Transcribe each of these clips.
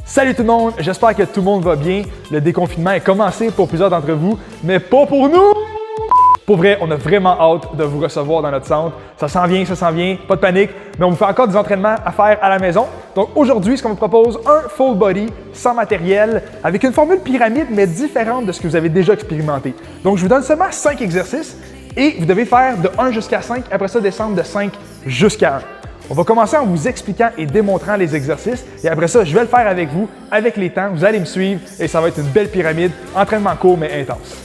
Salut tout le monde, j'espère que tout le monde va bien. Le déconfinement est commencé pour plusieurs d'entre vous, mais pas pour nous! Pour vrai, on a vraiment hâte de vous recevoir dans notre centre. Ça s'en vient, pas de panique, mais on vous fait encore des entraînements à faire à la maison. Donc aujourd'hui, ce qu'on vous propose, un full body sans matériel, avec une formule pyramide, mais différente de ce que vous avez déjà expérimenté. Donc je vous donne seulement 5 exercices et vous devez faire de 1 jusqu'à 5, après ça descendre de 5 jusqu'à 1. On va commencer en vous expliquant et démontrant les exercices et après ça, je vais le faire avec vous, avec les temps. Vous allez me suivre et ça va être une belle pyramide, entraînement court mais intense.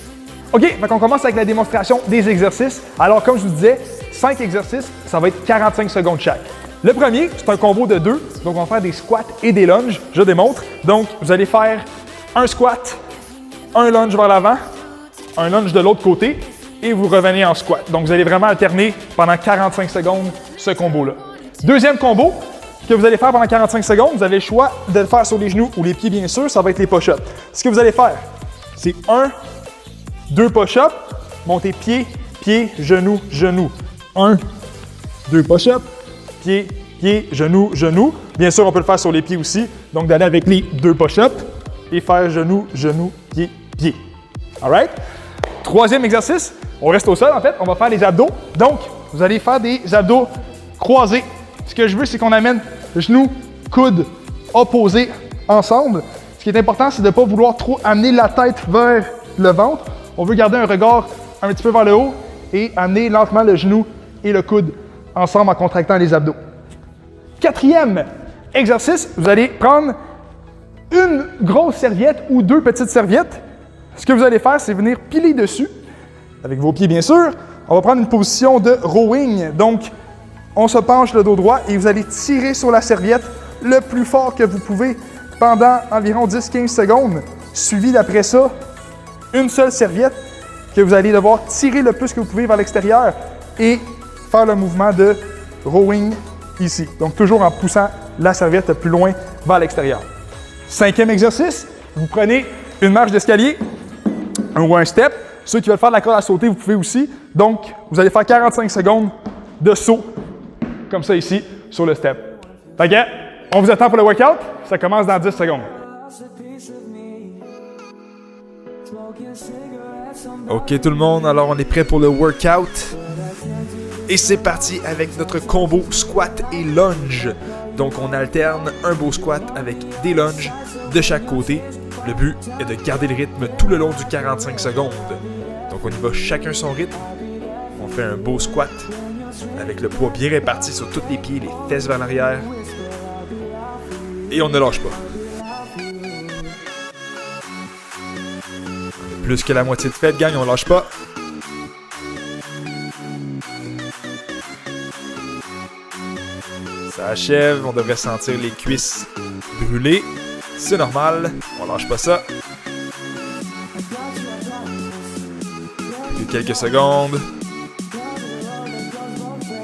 OK, on commence avec la démonstration des exercices. Alors, comme je vous disais, 5 exercices, ça va être 45 secondes chaque. Le premier, c'est un combo de 2, donc on va faire des squats et des lunges. Je démontre. Donc, vous allez faire un squat, un lunge vers l'avant, un lunge de l'autre côté et vous revenez en squat. Donc, vous allez vraiment alterner pendant 45 secondes ce combo-là. Deuxième combo que vous allez faire pendant 45 secondes, vous avez le choix de le faire sur les genoux ou les pieds, bien sûr, ça va être les push-ups. Ce que vous allez faire, c'est 2 push-ups, montez pied, pied, genou, genou. 1, 2 push-ups, pied, pied, genou, genou. Bien sûr, on peut le faire sur les pieds aussi. Donc, d'aller avec les 2 push-ups et faire genou, genou, pied, pied. All right? Troisième exercice, on reste au sol en fait, on va faire les abdos. Donc, vous allez faire des abdos croisés. Ce que je veux, c'est qu'on amène genoux, coudes opposés ensemble. Ce qui est important, c'est de ne pas vouloir trop amener la tête vers le ventre. On veut garder un regard un petit peu vers le haut et amener lentement le genou et le coude ensemble en contractant les abdos. Quatrième exercice, vous allez prendre une grosse serviette ou 2 petites serviettes. Ce que vous allez faire, c'est venir piler dessus, avec vos pieds bien sûr. On va prendre une position de rowing. Donc, on se penche le dos droit et vous allez tirer sur la serviette le plus fort que vous pouvez pendant environ 10-15 secondes. Suivi d'après ça, une seule serviette que vous allez devoir tirer le plus que vous pouvez vers l'extérieur et faire le mouvement de rowing ici. Donc, toujours en poussant la serviette le plus loin vers l'extérieur. Cinquième exercice, vous prenez une marche d'escalier ou un step. Ceux qui veulent faire de la corde à sauter, vous pouvez aussi. Donc, vous allez faire 45 secondes de saut, comme ça ici, sur le step. Fait que, on vous attend pour le workout. Ça commence dans 10 secondes. OK tout le monde, alors on est prêt pour le workout. Et c'est parti avec notre combo squat et lunge. Donc on alterne un beau squat avec des lunges de chaque côté. Le but est de garder le rythme tout le long du 45 secondes. Donc on y va chacun son rythme. On fait un beau squat avec le poids bien réparti sur tous les pieds, les fesses vers l'arrière. Et on ne lâche pas. Plus que la moitié de fait, gang, on lâche pas. Ça achève, on devrait sentir les cuisses brûler. C'est normal, on lâche pas ça. Plus quelques secondes.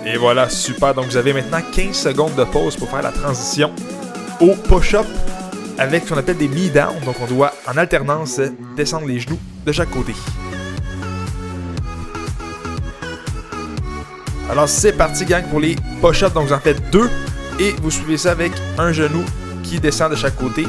Et voilà, super. Donc vous avez maintenant 15 secondes de pause pour faire la transition au push-up avec ce qu'on appelle des knee down. Donc on doit en alternance descendre les genoux de chaque côté. Alors c'est parti gang pour les push-ups. Donc vous en faites 2 et vous suivez ça avec un genou qui descend de chaque côté.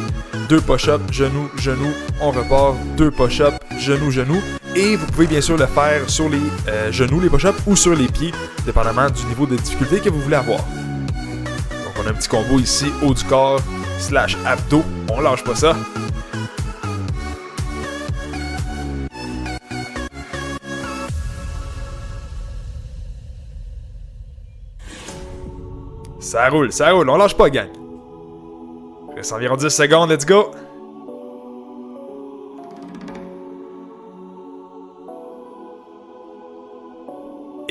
2 push-ups, genou, genou, on repart. 2 push-ups, genou, genou. Et vous pouvez bien sûr le faire sur les genoux, les push-ups, ou sur les pieds, dépendamment du niveau de difficulté que vous voulez avoir. Donc on a un petit combo ici, haut du corps, / abdos. On lâche pas ça. Ça roule, on lâche pas, gang. Il reste environ 10 secondes, let's go.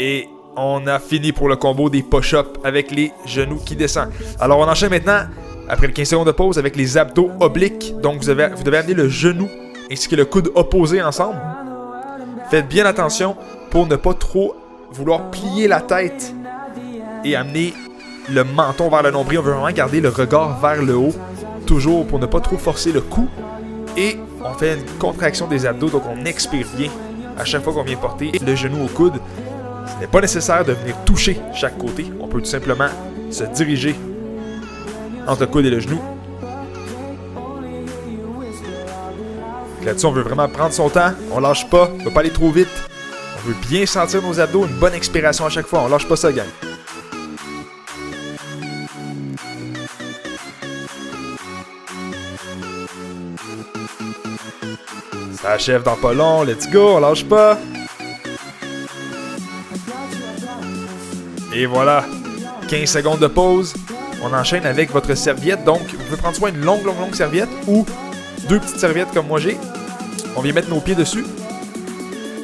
Et on a fini pour le combo des push-ups avec les genoux qui descendent. Alors on enchaîne maintenant, après les 15 secondes de pause, avec les abdos obliques. Donc vous devez amener le genou ainsi que le coude opposé ensemble. Faites bien attention pour ne pas trop vouloir plier la tête et amener le menton vers le nombril. On veut vraiment garder le regard vers le haut, toujours pour ne pas trop forcer le cou. Et on fait une contraction des abdos, donc on expire bien à chaque fois qu'on vient porter le genou au coude. Ce n'est pas nécessaire de venir toucher chaque côté. On peut tout simplement se diriger entre le coude et le genou. Là-dessus, on veut vraiment prendre son temps. On lâche pas. On veut pas aller trop vite. On veut bien sentir nos abdos. Une bonne expiration à chaque fois. On lâche pas ça, gang. Ça achève dans pas long. Let's go. On lâche pas. Et voilà. 15 secondes de pause. On enchaîne avec votre serviette. Donc, vous pouvez prendre soit une longue serviette ou 2 petites serviettes comme moi j'ai. On vient mettre nos pieds dessus.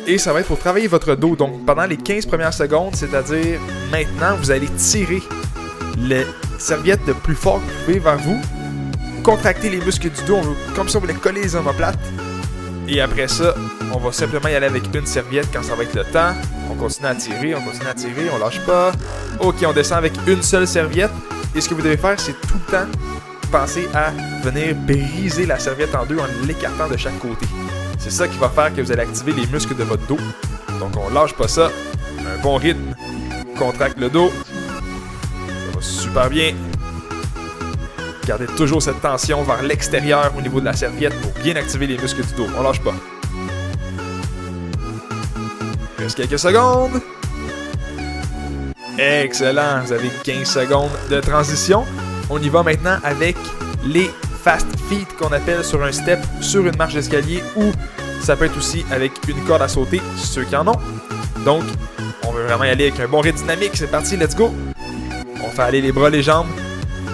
Et ça va être pour travailler votre dos. Donc, pendant les 15 premières secondes, c'est-à-dire maintenant, vous allez tirer les serviettes le plus fort que vous pouvez vers vous. Contracter les muscles du dos. Comme ça, on va les coller les omoplates. Et après ça, on va simplement y aller avec une serviette quand ça va être le temps. On continue à tirer, on lâche pas. Ok, on descend avec une seule serviette. Et ce que vous devez faire, c'est tout le temps penser à venir briser la serviette en deux en l'écartant de chaque côté. C'est ça qui va faire que vous allez activer les muscles de votre dos. Donc on lâche pas ça. Un bon rythme. Contracte le dos. Ça va super bien. Gardez toujours cette tension vers l'extérieur au niveau de la serviette pour bien activer les muscles du dos. On lâche pas. Il reste quelques secondes. Excellent. Vous avez 15 secondes de transition. On y va maintenant avec les fast feet qu'on appelle sur un step, sur une marche d'escalier ou ça peut être aussi avec une corde à sauter, ceux qui en ont. Donc, on veut vraiment y aller avec un bon rythme dynamique. C'est parti, let's go. On fait aller les bras, les jambes.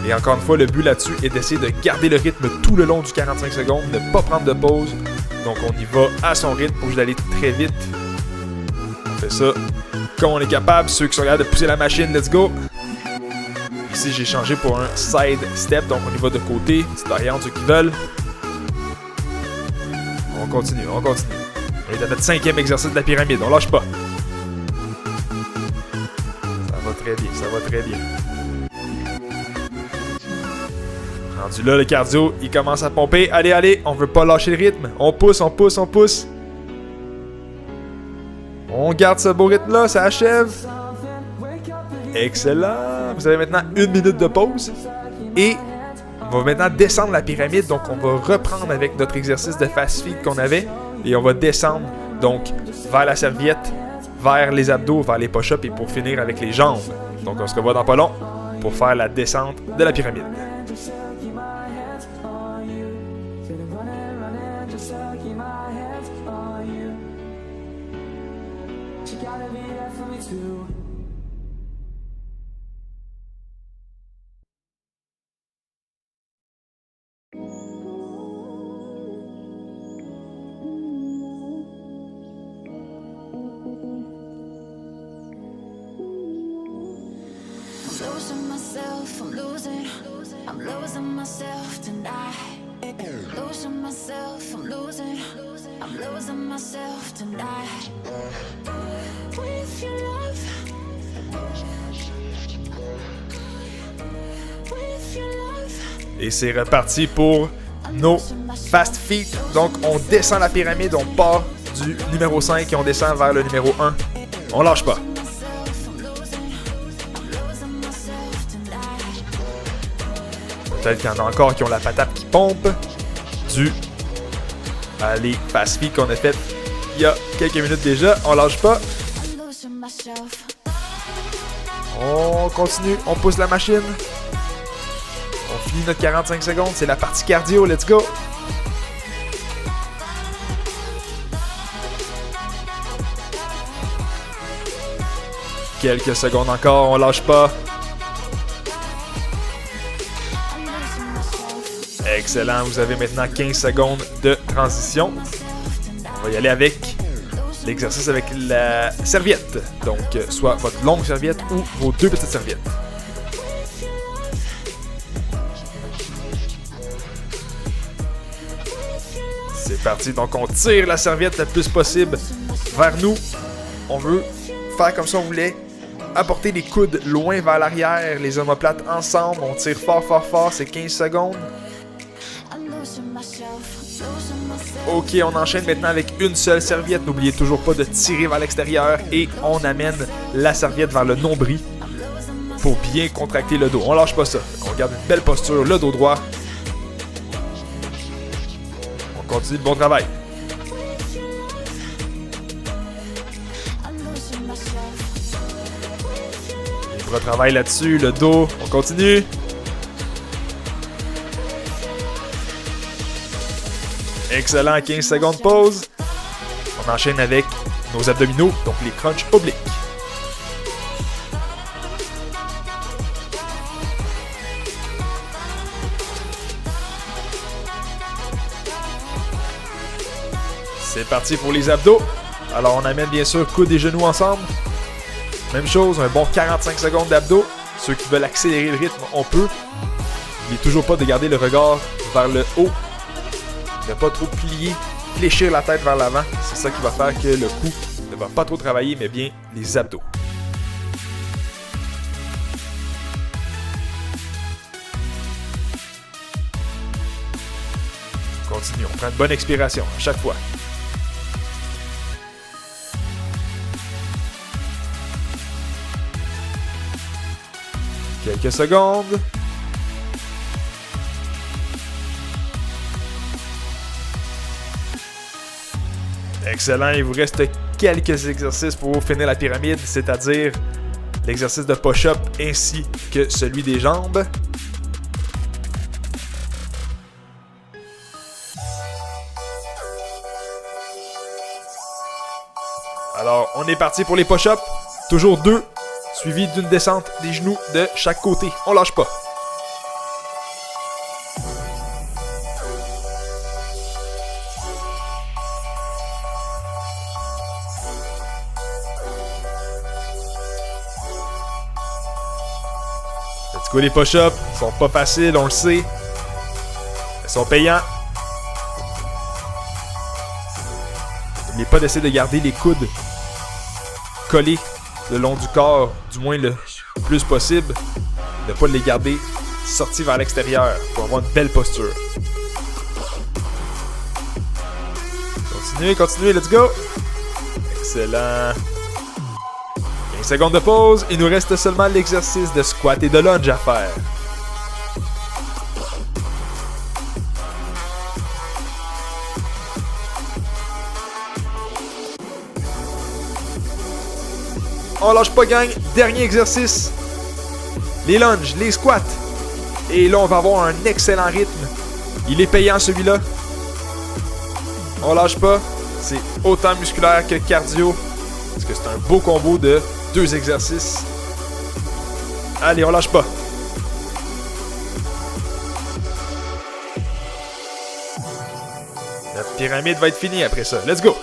Et encore une fois, le but là-dessus est d'essayer de garder le rythme tout le long du 45 secondes, ne pas prendre de pause. Donc on y va à son rythme pour aller très vite. On fait ça comme on est capable. Ceux qui sont capables de pousser la machine, let's go. Ici, j'ai changé pour un side step, donc on y va de côté. Petite variante, ceux qui veulent. On continue. On est à notre 5e exercice de la pyramide, on lâche pas. Ça va très bien. Rendu là, le cardio, il commence à pomper. Allez, on veut pas lâcher le rythme. On pousse. On garde ce beau rythme-là, ça achève. Excellent. Vous avez maintenant 1 minute de pause. Et on va maintenant descendre la pyramide. Donc, on va reprendre avec notre exercice de fast feet qu'on avait. Et on va descendre, donc, vers la serviette, vers les abdos, vers les push-ups et pour finir avec les jambes. Donc, on se revoit dans pas long pour faire la descente de la pyramide. I'm losing myself tonight. Losing myself, I'm losing myself tonight. With your love, with your love. Et c'est reparti pour nos fast feet. Donc on descend la pyramide, on part du numéro 5 et on descend vers le numéro 1. On lâche pas. Peut-être qu'il y en a encore qui ont la patate qui pompe. Dû à les fast feet qu'on a fait il y a quelques minutes déjà. On lâche pas. On continue, on pousse la machine. On finit notre 45 secondes. C'est la partie cardio, let's go. Quelques secondes encore, on lâche pas. Excellent, vous avez maintenant 15 secondes de transition. On va y aller avec l'exercice avec la serviette. Donc, soit votre longue serviette ou vos 2 petites serviettes. C'est parti, donc on tire la serviette le plus possible vers nous. On veut faire comme ça, on voulait apporter les coudes loin vers l'arrière, les omoplates ensemble. On tire fort, c'est 15 secondes. Ok, on enchaîne maintenant avec une seule serviette. N'oubliez toujours pas de tirer vers l'extérieur et on amène la serviette vers le nombril pour bien contracter le dos. On lâche pas ça. On garde une belle posture, le dos droit. On continue le bon travail. losing myself. Les bras travaillent là-dessus, le dos. On continue. Excellent, 15 secondes de pause. On enchaîne avec nos abdominaux, donc les crunchs obliques. C'est parti pour les abdos. Alors on amène bien sûr coudes et genoux ensemble. Même chose, un bon 45 secondes d'abdos. Ceux qui veulent accélérer le rythme, on peut. N'oubliez toujours pas de garder le regard vers le haut. Ne pas trop plier, fléchir la tête vers l'avant. C'est ça qui va faire que le cou ne va pas trop travailler, mais bien les abdos. On continue, on prend une bonne expiration à chaque fois. Quelques secondes. Excellent, il vous reste quelques exercices pour finir la pyramide, c'est-à-dire l'exercice de push-up ainsi que celui des jambes. Alors, on est parti pour les push-ups. Toujours 2, suivi d'une descente des genoux de chaque côté. On lâche pas. Let's go, les push-ups. Ils sont pas faciles, on le sait. Ils sont payants. N'oubliez pas d'essayer de garder les coudes collés le long du corps, du moins le plus possible. Ne pas les garder sortis vers l'extérieur pour avoir une belle posture. Continuez, continuez, let's go! Excellent. 15 secondes de pause, il nous reste seulement l'exercice de squat et de lunge à faire. On lâche pas, gang. Dernier exercice. Les lunges, les squats. Et là, on va avoir un excellent rythme. Il est payant, celui-là. On lâche pas. C'est autant musculaire que cardio. Parce que c'est un beau combo de 2 exercices. Allez, on lâche pas. La pyramide va être finie après ça. Let's go.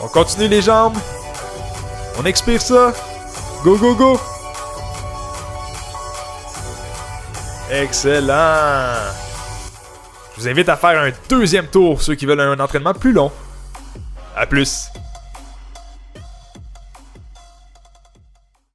On continue les jambes. On expire ça. Go, go, go. Excellent. Je vous invite à faire un deuxième tour, ceux qui veulent un entraînement plus long. À plus.